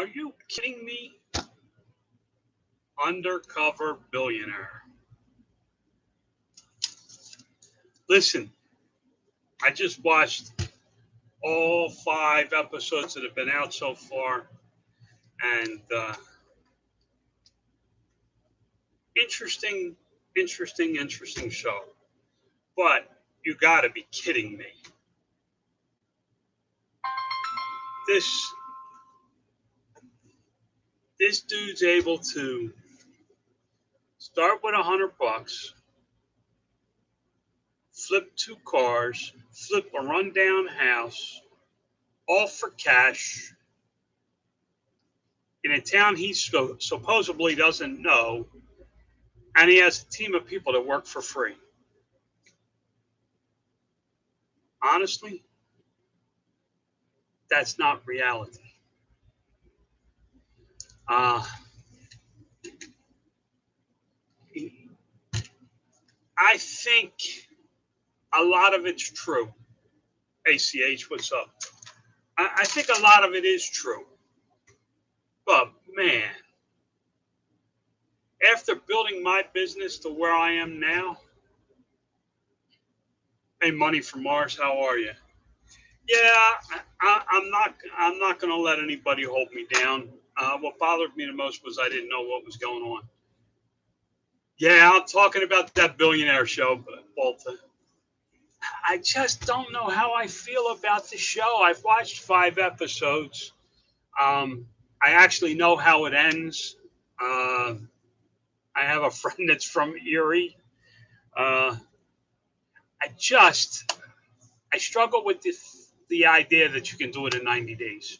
Are you kidding me? Undercover Billionaire. Listen, I just watched all 5 episodes that have been out so far, and interesting, interesting show. But you got to be kidding me. This this dude's able to start with $100, flip 2 cars, flip a rundown house, all for cash in a town he supposedly doesn't know, and he has a team of people that work for free. Honestly, that's not reality. Uh, I think a lot of it's true. ACH, what's up? I think a lot of it is true. But man, after building my business to where I am now, hey, Money from Mars, how are you? Yeah, I'm not going to let anybody hold me down. What bothered me the most was I didn't know what was going on. Yeah, I'm talking about that Billionaire show, Walter. I just don't know how I feel about the show. I've watched 5 episodes. I actually know how it ends. I have a friend that's from Erie. Uh, I struggle with the idea that you can do it in 90 days.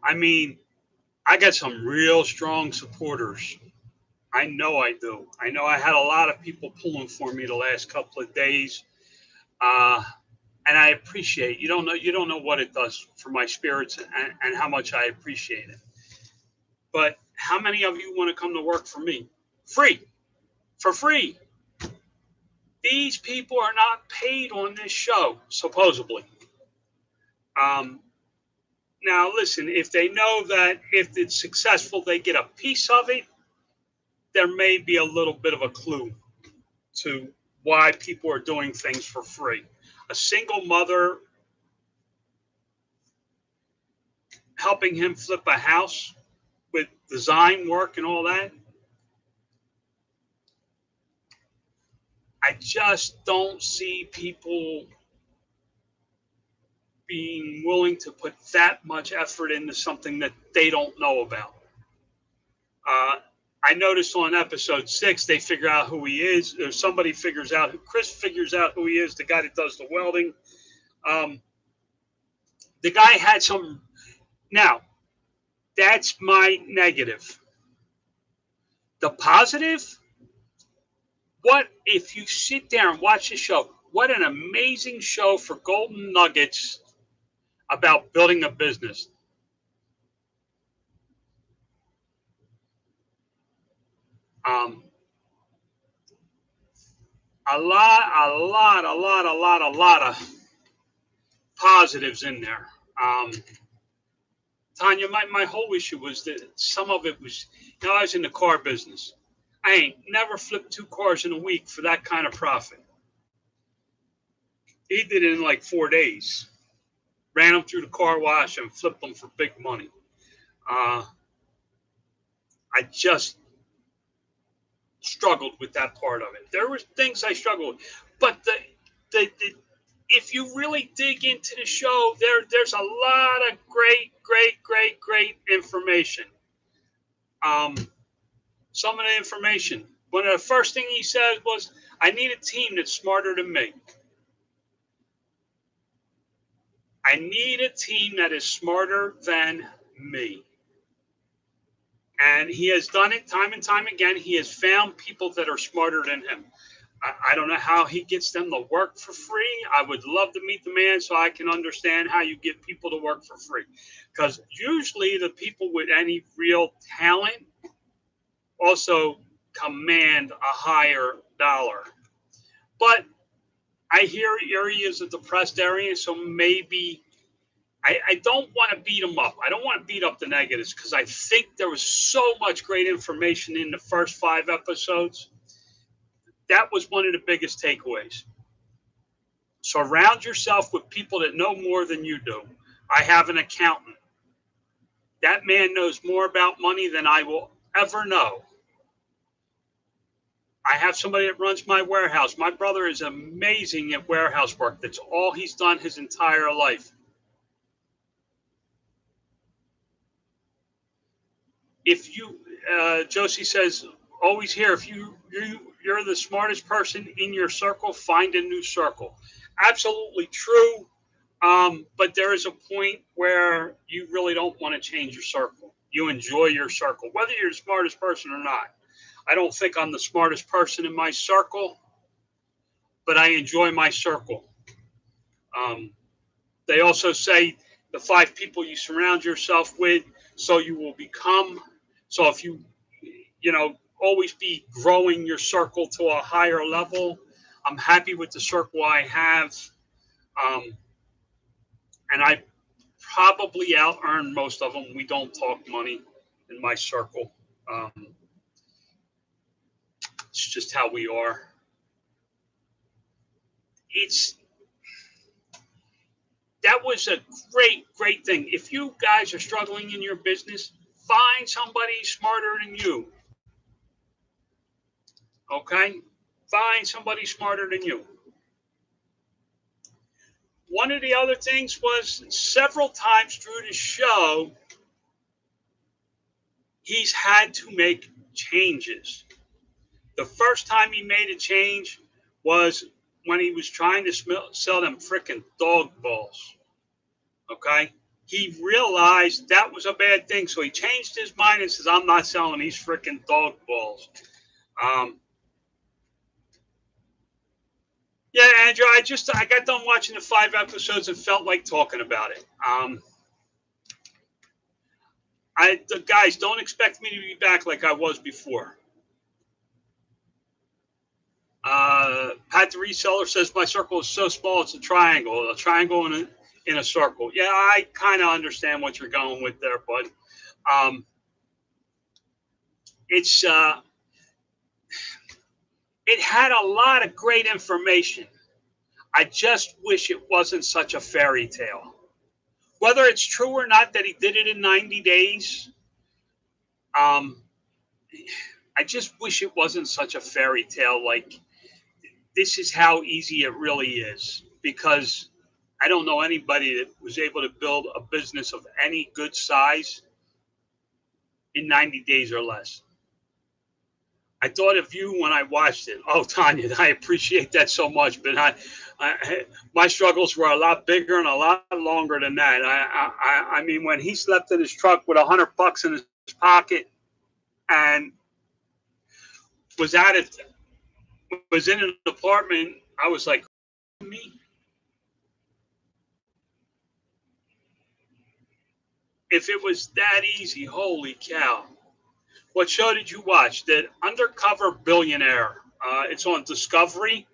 I mean, I got some real strong supporters. I know I do. I know I had a lot of people pulling for me the last couple of days. Uh, and I appreciate you don't know what it does for my spirits and how much I appreciate it. But how many of you want to come to work for me? Free. For free. These people are not paid on this show, supposedly. Now, listen, if they know that if it's successful, they get a piece of it, there may be a little bit of a clue to why people are doing things for free. A single mother helping him flip a house with design work and all that. I just don't see people being willing to put that much effort into something that they don't know about. I noticed on episode 6, they figure out who he is. Or somebody figures out, Chris figures out who he is, the guy that does the welding. The guy had some. Now, that's my negative. The positive, what if you sit there and watch the show? What an amazing show for golden nuggets about building a business. A lot of positives in there. Tanya, my whole issue was that some of it was, I was in the car business. I ain't never flipped 2 cars in a week for that kind of profit. He did it in like 4 days. Ran them through the car wash and flipped them for big money. I just struggled with that part of it. There were things I struggled with. But the if you really dig into the show, there's a lot of great information. Some of the information. One of the first thing he said was, I need a team that's smarter than me. I need a team that is smarter than me. And he has done it time and time again. He has found people that are smarter than him. I don't know how he gets them to work for free. I would love to meet the man so I can understand how you get people to work for free. Because usually the people with any real talent also command a higher dollar. But I hear Erie is a depressed area, so maybe I don't want to beat them up. I don't want to beat up the negatives because I think there was so much great information in the first 5 episodes. That was one of the biggest takeaways. Surround yourself with people that know more than you do. I have an accountant. That man knows more about money than I will ever know. I have somebody that runs my warehouse. My brother is amazing at warehouse work. That's all he's done his entire life. If you, Josie says, always here, if you're the smartest person in your circle, find a new circle. Absolutely true. But there is a point where you really don't want to change your circle. You enjoy your circle, whether you're the smartest person or not. I don't think I'm the smartest person in my circle, but I enjoy my circle. Um, they also say the 5 people you surround yourself with, so you will become. So if always be growing your circle to a higher level. I'm happy with the circle I have. And I probably out earn most of them. We don't talk money in my circle. It's just how we are. It's That was a great thing. If you guys are struggling in your business, find somebody smarter than you. Okay? Find somebody smarter than you. One of the other things was several times through the show, he's had to make changes. The first time he made a change was when he was trying to sell them freaking dog balls. Okay? He realized that was a bad thing, so he changed his mind and says, I'm not selling these freaking dog balls. Yeah, Andrew, I got done watching the 5 episodes and felt like talking about it. The guys, don't expect me to be back like I was before. Pat the reseller says my circle is so small it's a triangle in a circle. Yeah, I kind of understand what you're going with there, but it's it had a lot of great information. I just wish it wasn't such a fairy tale. Whether it's true or not that he did it in 90 days, um, I just wish it wasn't such a fairy tale. Like, this is how easy it really is. Because I don't know anybody that was able to build a business of any good size in 90 days or less. I thought of you when I watched it. Oh, Tanya, I appreciate that so much, but my struggles were a lot bigger and a lot longer than that. I mean, when he slept in his truck with $100 in his pocket and was in an apartment, I was like, me. If it was that easy, holy cow. What show did you watch? The Undercover Billionaire. It's on Discovery.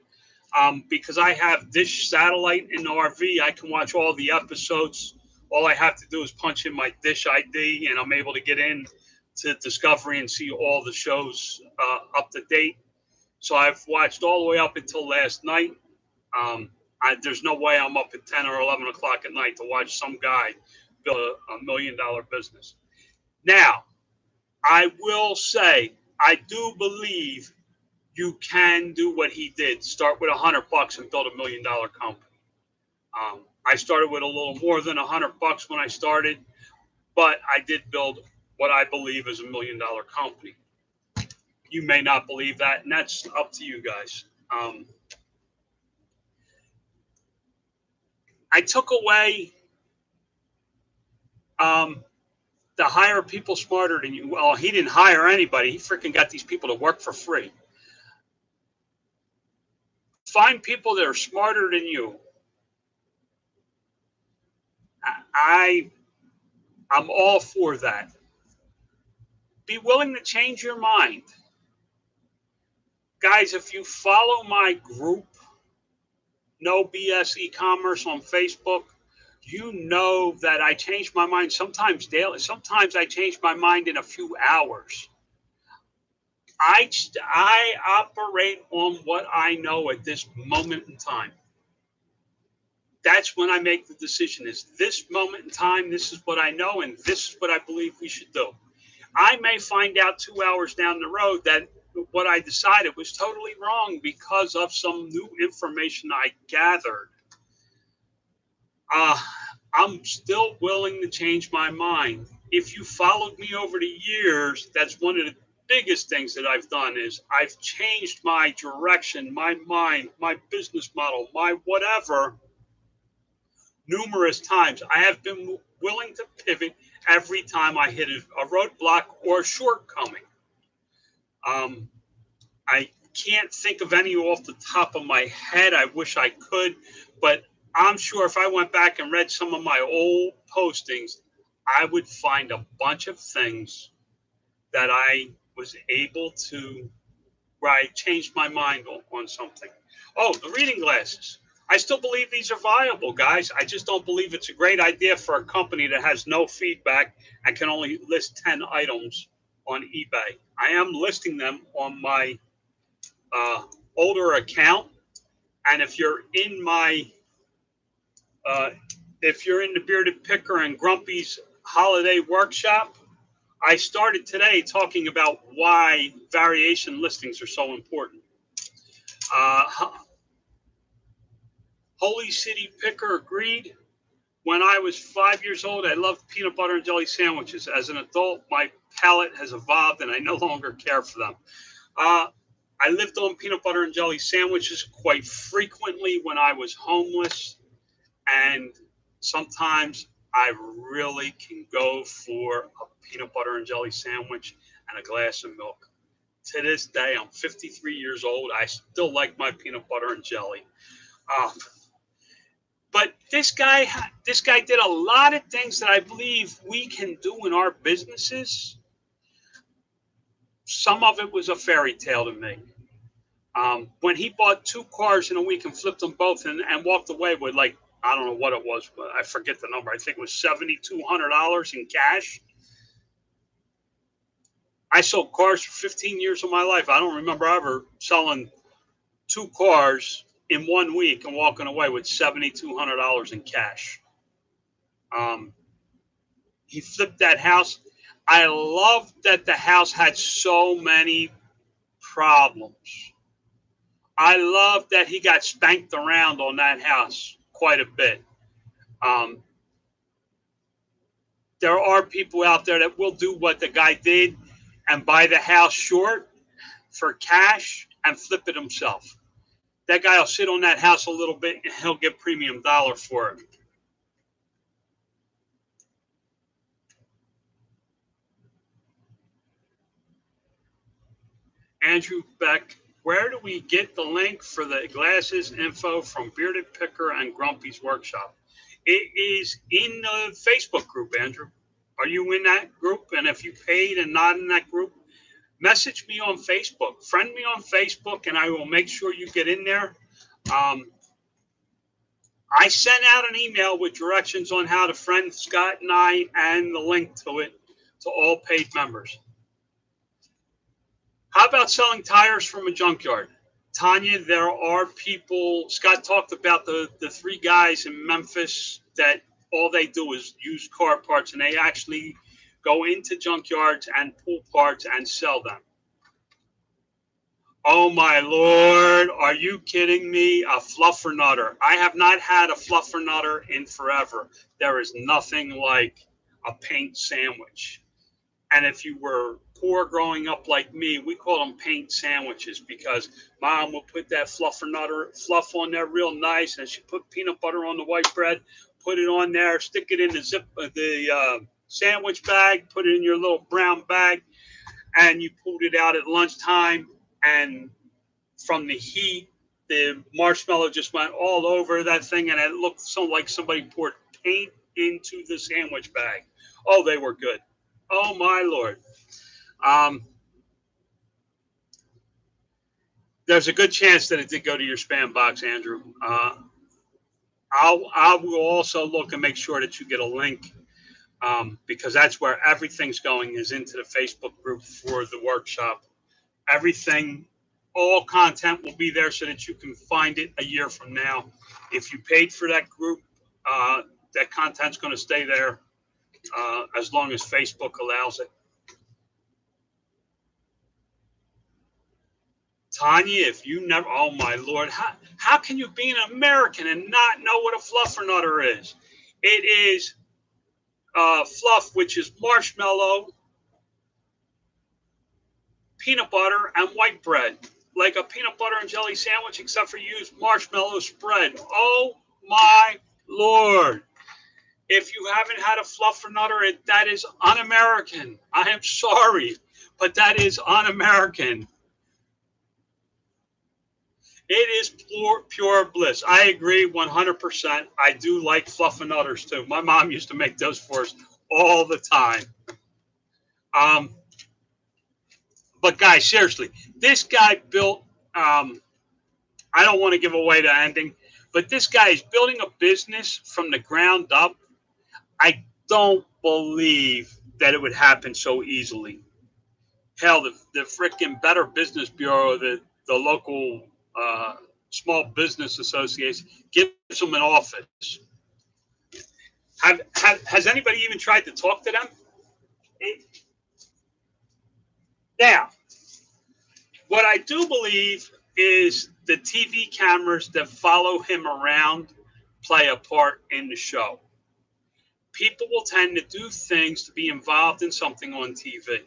Because I have Dish Satellite in the RV, I can watch all the episodes. All I have to do is punch in my Dish ID, and I'm able to get in to Discovery and see all the shows up to date. So I've watched all the way up until last night. There's no way I'm up at 10 or 11 o'clock at night to watch some guy build a $1 million business. Now, I will say, I do believe you can do what he did. Start with $100 and build $1 million company. I started with a little more than $100 when I started, but I did build what I believe is $1 million company. You may not believe that, and that's up to you guys. I took away the hire people smarter than you. Well, he didn't hire anybody. He freaking got these people to work for free. Find people that are smarter than you. I'm all for that. Be willing to change your mind. Guys, if you follow my group, No BS E-commerce on Facebook, You know that I change my mind sometimes daily. Sometimes I change my mind in a few hours. I operate on what I know at this moment in time. That's when I make the decision. Is this moment in time, this is what I know, and this is what I believe we should do. I may find out 2 hours down the road that what I decided was totally wrong because of some new information I gathered. uh, I'm still willing to change my mind. If you followed me over the years, that's one of the biggest things that I've done is I've changed my direction, my mind, my business model, my whatever numerous times. I have been willing to pivot every time I hit a roadblock or a shortcoming. Um, I can't think of any off the top of my head. I wish I could, but I'm sure if I went back and read some of my old postings, I would find a bunch of things that I was able to, where I changed my mind on something. Oh, the reading glasses. I still believe these are viable, guys. I just don't believe it's a great idea for a company that has no feedback and can only list 10 items on eBay. I am listing them on my uh, older account. And uh, if you're in the Bearded Picker and Grumpy's holiday workshop, I started today talking about why variation listings are so important. Uh, Holy City Picker agreed. When I was 5 years old, I loved peanut butter and jelly sandwiches. As an adult, my palate has evolved and I no longer care for them. Uh, I lived on peanut butter and jelly sandwiches quite frequently when I was homeless. And sometimes I really can go for a peanut butter and jelly sandwich and a glass of milk. To this day, I'm 53 years old. I still like my peanut butter and jelly. Uh, but this guy did a lot of things that I believe we can do in our businesses. Some of it was a fairy tale to me. When he bought two cars in a week and flipped them both and walked away with, like, I don't know what it was, but I forget the number. I think it was $7,200 in cash. I sold cars for 15 years of my life. I don't remember ever selling two cars in 1 week and walking away with $7,200 in cash. Um, he flipped that house. I love that the house had so many problems. I love that he got spanked around on that house quite a bit. Um, there are people out there that will do what the guy did and buy the house short for cash and flip it himself. That guy will sit on that house a little bit and he'll get premium dollar for it. Andrew Beck, where do we get the link for the glasses info from Bearded Picker and Grumpy's workshop? It is in the Facebook group, Andrew. Are you in that group? And if you paid and not in that group, message me on Facebook. Friend me on Facebook, and I will make sure you get in there. Um, I sent out an email with directions on how to friend Scott and I and the link to it to all paid members. How about selling tires from a junkyard? Tanya, there are people, Scott talked about the three guys in Memphis that all they do is use car parts and they actually go into junkyards and pull parts and sell them. Oh my Lord, are you kidding me? A fluffernutter. I have not had a fluffernutter in forever. There is nothing like a paint sandwich. And if you were poor growing up like me, we called them paint sandwiches because mom would put that fluffernutter fluff on there real nice, and she put peanut butter on the white bread, put it on there, stick it in the sandwich bag, put it in your little brown bag, and you pulled it out at lunchtime. And from the heat, the marshmallow just went all over that thing, and it looked so like somebody poured paint into the sandwich bag. Oh, they were good. Oh my Lord. Um, there's a good chance that it did go to your spam box, Andrew. I will also look and make sure that you get a link, because that's where everything's going, is into the Facebook group for the workshop. Everything, all content will be there so that you can find it a year from now. If you paid for that group, that content's going to stay there as long as Facebook allows it. Tanya, if you never, oh my Lord, how can you be an American and not know what a fluffernutter is? It is fluff, which is marshmallow, peanut butter, and white bread. Like a peanut butter and jelly sandwich, except for you use marshmallow spread. Oh my Lord. If you haven't had a fluffernutter, that is un-American. I am sorry, but that is un-American. It is pure bliss. I agree 100%. I do like fluffernutters too. My mom used to make those for us all the time. Um, but guys, seriously, this guy built. I don't want to give away the ending, but this guy is building a business from the ground up. I don't believe that it would happen so easily. Hell, the freaking Better Business Bureau, the local small business association, gives them an office. Has anybody even tried to talk to them? Now, what I do believe is the TV cameras that follow him around play a part in the show. People will tend to do things to be involved in something on TV.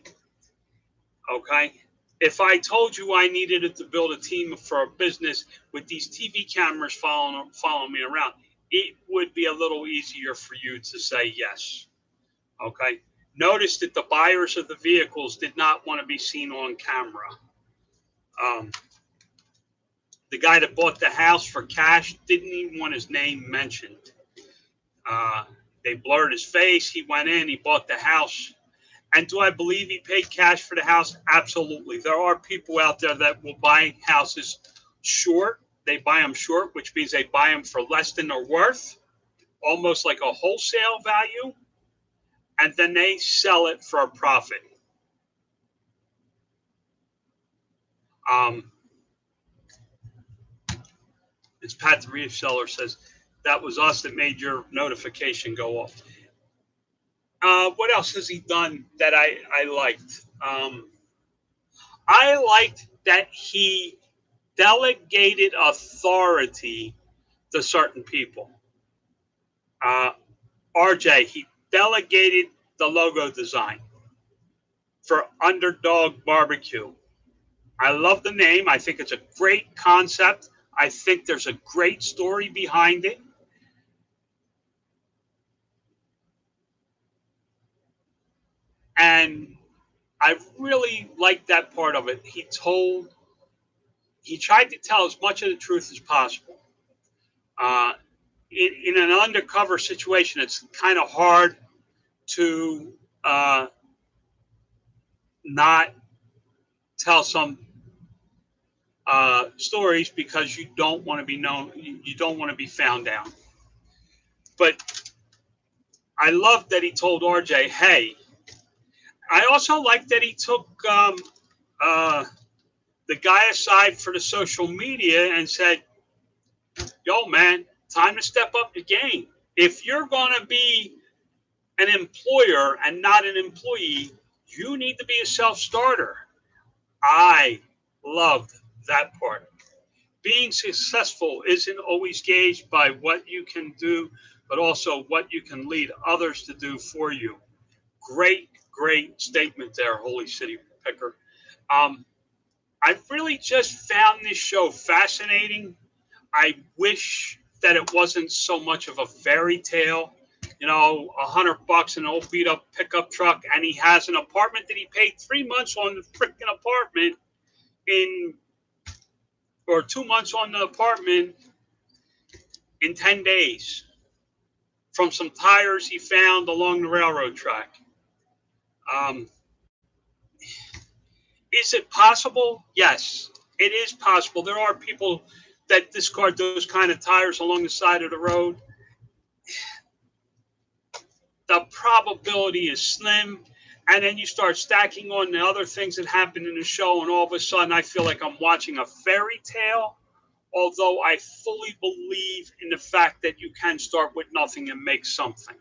Okay? If I told you I needed to build a team for a business with these TV cameras following me around, it would be a little easier for you to say yes. Okay? Notice that the buyers of the vehicles did not want to be seen on camera. Um, the guy that bought the house for cash didn't even want his name mentioned. Uh, they blurred his face. He went in, he bought the house. And do I believe he paid cash for the house? Absolutely. There are people out there that will buy houses short. They buy them short, which means they buy them for less than they're worth, almost like a wholesale value, and then they sell it for a profit. Um, it's Pat the reseller says, that was us that made your notification go off. What else has he done that I liked? I liked that he delegated authority to certain people. Uh, RJ, he delegated the logo design for Underdog Barbecue. I love the name. I think it's a great concept. I think there's a great story behind it. And I really liked that part of it. He tried to tell as much of the truth as possible. Uh, in an undercover situation, it's kind of hard to not tell some stories because you don't want to be known, you don't want to be found out. But I love that he told RJ, hey, I also like that he took uh, the guy aside for the social media and said, yo, man, time to step up your game. If you're going to be an employer and not an employee, you need to be a self-starter. I loved that part. Being successful isn't always gauged by what you can do, but also what you can lead others to do for you. Great statement there, Holy City Picker. I really just found this show fascinating. I wish that it wasn't so much of a fairy tale. You know, $100 an old beat up pickup truck, and he has an apartment that he paid 3 months on the freaking apartment in, or 2 months on the apartment in 10 days from some tires he found along the railroad track. Um, is it possible? Yes, it is possible. There are people that discard those kind of tires along the side of the road, the probability is slim. And then you start stacking on the other things that happen in the show, and all of a sudden I feel like I'm watching a fairy tale. Although I fully believe in the fact that you can start with nothing and make something.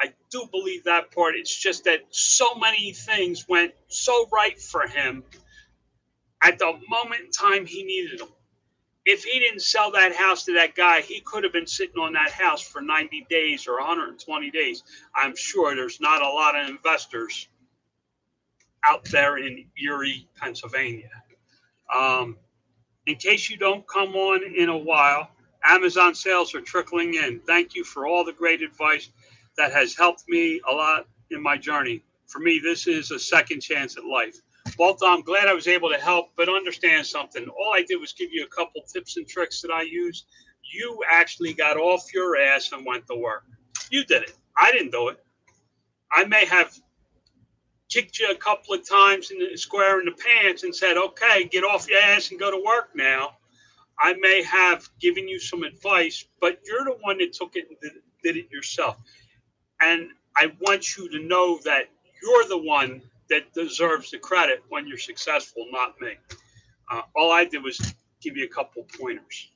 I do believe that part. It's just that so many things went so right for him at the moment in time he needed them. If he didn't sell that house to that guy, he could have been sitting on that house for 90 days or 120 days. I'm sure there's not a lot of investors out there in Erie, Pennsylvania. In case you don't come on in a while, Amazon sales are trickling in. Thank you for all the great advice that has helped me a lot in my journey. For me, this is a second chance at life. Walt, I'm glad I was able to help, but understand something. All I did was give you a couple tips and tricks that I used. You actually got off your ass and went to work. You did it. I didn't do it. I may have kicked you a couple of times in the square in the pants and said, okay, get off your ass and go to work now. I may have given you some advice, but you're the one that took it and did it yourself. And I want you to know that you're the one that deserves the credit when you're successful, not me. All I did was give you a couple pointers.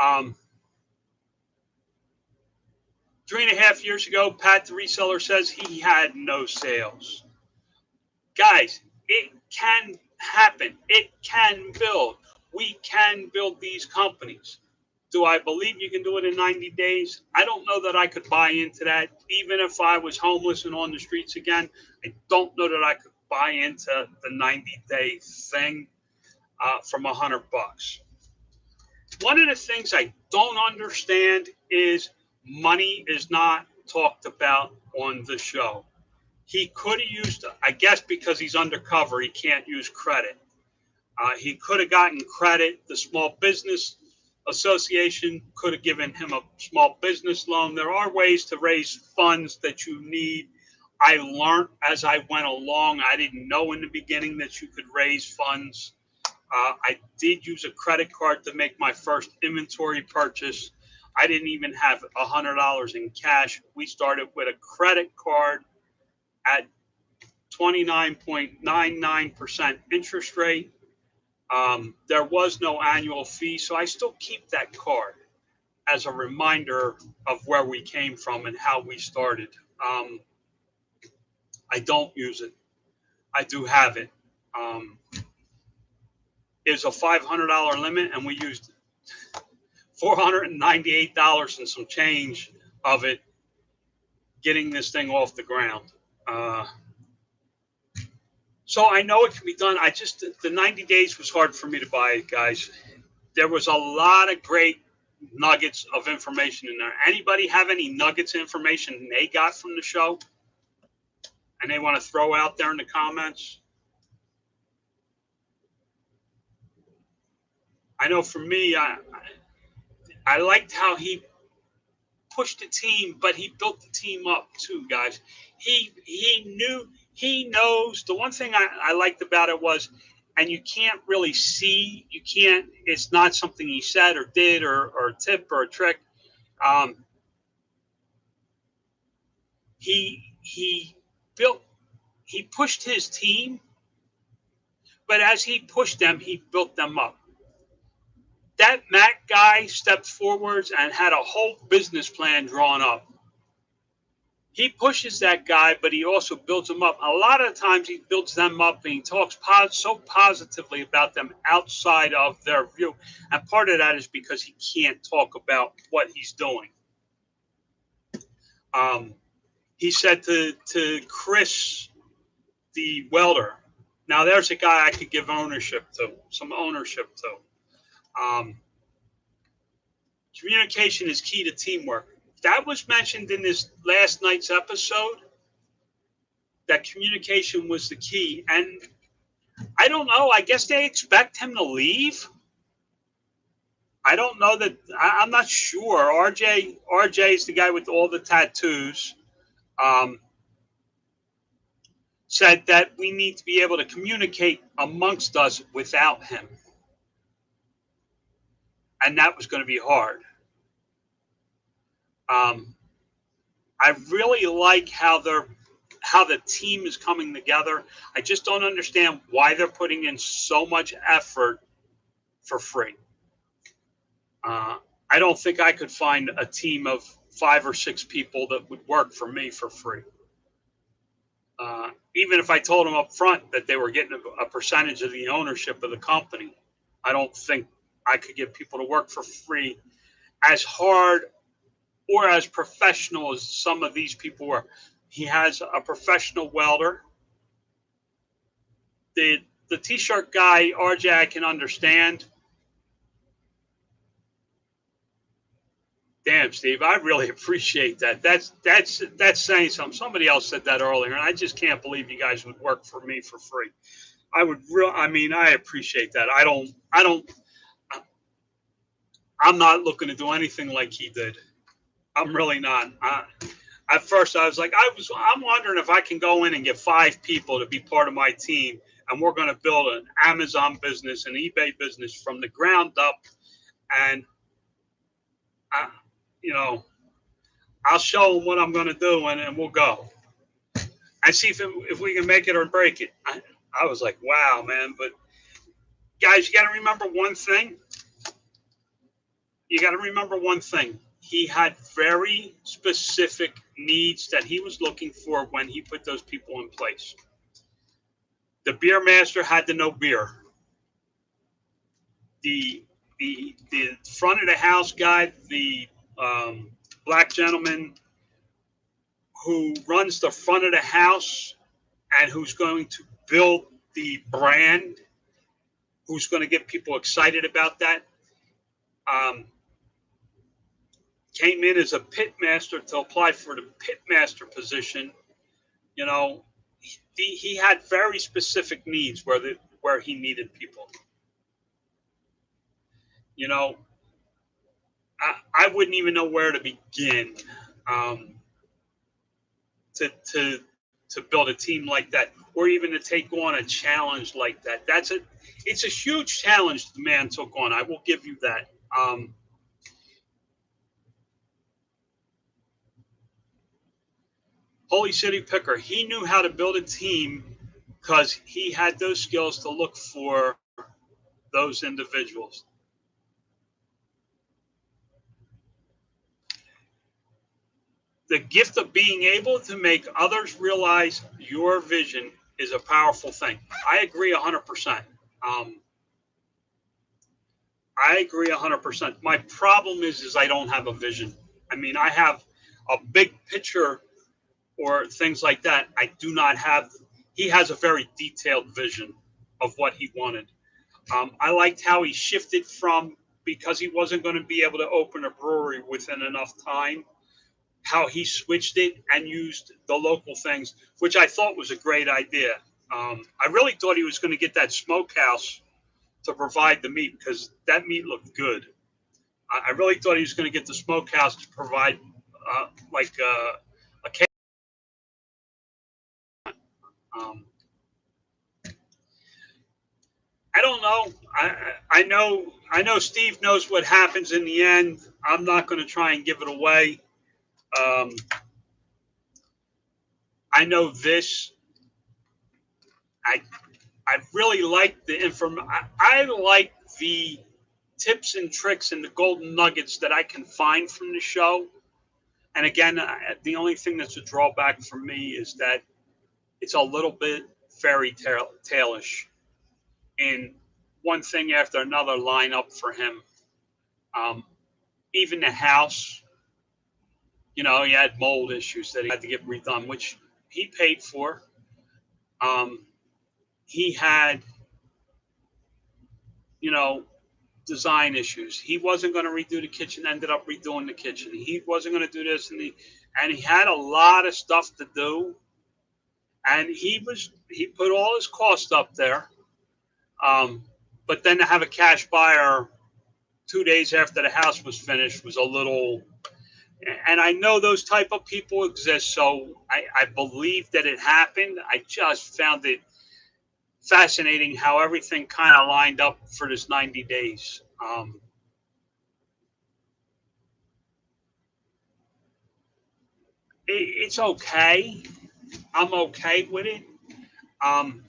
3.5 years ago, Pat the reseller says he had no sales. Guys, it can happen. It can build. We can build these companies. Do I believe you can do it in 90 days? I don't know that I could buy into that. Even if I was homeless and on the streets again, I don't know that I could buy into the 90-day thing from $100. One of the things I don't understand is money is not talked about on the show. He could have used, I guess because he's undercover, he can't use credit. He could have gotten credit. The Small Business Association could have given him a small business loan. There are ways to raise funds that you need. I learned as I went along. I didn't know in the beginning that you could raise funds. I did use a credit card to make my first inventory purchase. I didn't even have $100 in cash. We started with a credit card at 29.99% interest rate. There was no annual fee, so I still keep that card as a reminder of where we came from and how we started. I don't use it. I do have it. It's a $500 limit, and we used $498 and some change of it getting this thing off the ground. So I know it can be done. The 90 days was hard for me to buy it, guys. There was a lot of great nuggets of information in there. Anybody have any nuggets of information they got from the show and they want to throw out there in the comments? I know for me, I liked how he pushed the team, but he built the team up too, guys. He knows. The one thing I liked about it was, and you can't really see, it's not something he said or did or a tip or a trick. He pushed his team, but as he pushed them, he built them up. That Matt guy stepped forwards and had a whole business plan drawn up. He pushes that guy, but he also builds them up. A lot of times he builds them up and he talks so positively about them outside of their view. And part of that is because he can't talk about what he's doing. He said to Chris, the welder, now there's a guy I could give some ownership to. Communication is key to teamwork. That was mentioned in this last night's episode, that communication was the key. And I don't know, I guess they expect him to leave. I don't know that, I'm not sure. RJ is the guy with all the tattoos. Said that we need to be able to communicate amongst us without him. and that was going to be hard. Um, I really like how the team is coming together. I just don't understand why they're putting in so much effort for free. Uh, I don't think I could find a team of 5 or 6 people that would work for me for free. Even if I told them up front that they were getting a percentage of the ownership of the company, I don't think I could get people to work for free as hard or as professional as some of these people were. He has a professional welder. The t-shirt guy, RJ, I can understand. Damn, Steve, I really appreciate that. That's saying something. Somebody else said that earlier, and I just can't believe you guys would work for me for free. I would real. I mean, I appreciate that. I don't. I'm not looking to do anything like he did. I'm really not. At first, I was like, I'm wondering if I can go in and get 5 people to be part of my team, and we're going to build an Amazon business, an eBay business from the ground up, and I, you know, I'll show them what I'm going to do, and we'll go and see if we can make it or break it. I was like, wow, man. But guys, you got to remember one thing. He had very specific needs that he was looking for when he put those people in place. The beer master had to know beer. The the front of the house guy, the black gentleman who runs the front of the house and who's going to build the brand, who's going to get people excited about that, um, came in as a pit master to apply for the pit master position. You know, he had very specific needs where he needed people. You know, I wouldn't even know where to begin um, to to build a team like that, or even to take on a challenge like that. It's a huge challenge the man took on. I will give you that. Holy City Picker, he knew how to build a team because he had those skills to look for those individuals. The gift of being able to make others realize your vision is a powerful thing. I agree 100%. Um, I agree 100%. My problem is I don't have a vision. I mean, I have a big picture or things like that. I do not have. He has a very detailed vision of what he wanted. I liked how he shifted from, because he wasn't going to be able to open a brewery within enough time, how he switched it and used the local things, which I thought was a great idea. I really thought he was going to get that smokehouse to provide the meat because that meat looked good. I really thought he was going to get the smokehouse to provide like a cake. Um, I don't know. I know Steve knows what happens in the end. I'm not going to try and give it away. Um, I know this. I I really like the inform. I like the tips and tricks and the golden nuggets that I can find from the show. And again, the only thing that's a drawback for me is that it's a little bit fairy tale-ish, and one thing after another line up for him. Um, Even the house, he had mold issues that he had to get redone, which he paid for. Um, he had, you know, design issues. He wasn't going to redo the kitchen, ended up redoing the kitchen. He wasn't going to do this, and he had a lot of stuff to do. And he put all his cost up there. But then to have a cash buyer 2 days after the house was finished was a little. And I know those type of people exist, so I believe that it happened. I just found it fascinating how everything kind of lined up for this 90 days. It's okay. I'm okay with it. Um,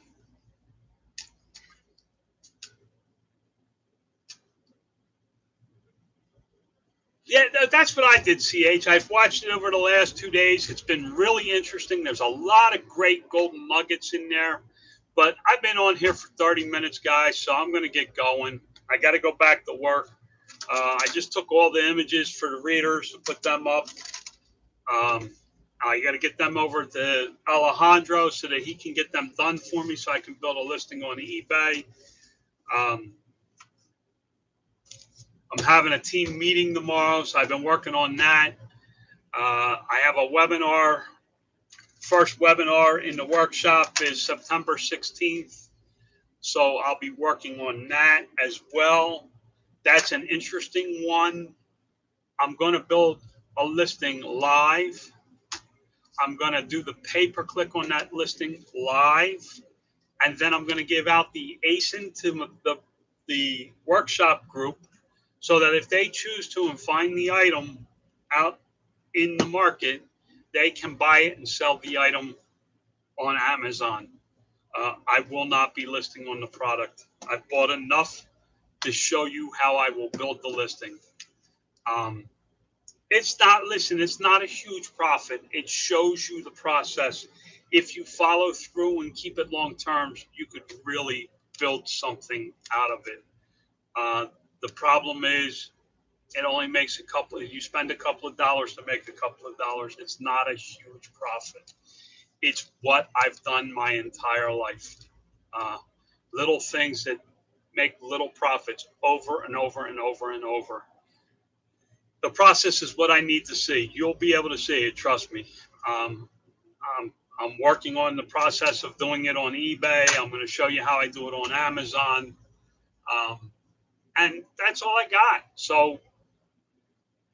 yeah, that's what I did, CH. I've watched it over the last 2 days. It's been really interesting. There's a lot of great golden nuggets in there. But I've been on here for 30 minutes, guys, so I'm going to get going. I got to go back to work. I just took all the images for the readers to put them up. Um, I got to get them over to Alejandro so that he can get them done for me so I can build a listing on eBay. Um, I'm having a team meeting tomorrow, so I've been working on that. I have a webinar. First webinar in the workshop is September 16th. So I'll be working on that as well. That's an interesting one. I'm going to build a listing live. I'm going to do the pay-per-click on that listing live. And then I'm going to give out the ASIN to the workshop group so that if they choose to and find the item out in the market, they can buy it and sell the item on Amazon. I will not be listing on the product. I've bought enough to show you how I will build the listing. Um, it's not a huge profit. It shows you the process. If you follow through and keep it long term, you could really build something out of it. Uh, the problem is it only makes you spend a couple of dollars to make a couple of dollars. It's not a huge profit. It's what I've done my entire life. Uh, Little things that make little profits over and over and over and over. The process is what I need to see. You'll be able to see it. Trust me. Um, I'm working on the process of doing it on eBay. I'm going to show you how I do it on Amazon. Um, and that's all I got. So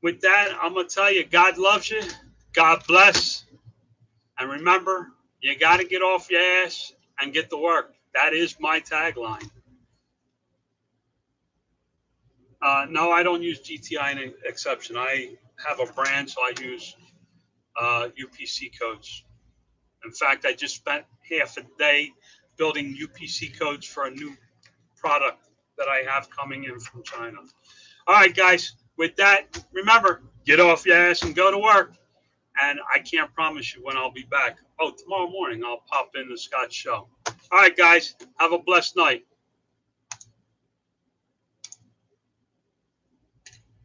with that, I'm going to tell you, God loves you. God bless. And remember, you got to get off your ass and get to work. That is my tagline. No, I don't use GTI in exception. I have a brand, so I use UPC codes. In fact, I just spent half a day building UPC codes for a new product that I have coming in from China. All right, guys, with that, remember, get off your ass and go to work. And I can't promise you when I'll be back. Oh, tomorrow morning I'll pop in the Scott show. All right, guys, have a blessed night.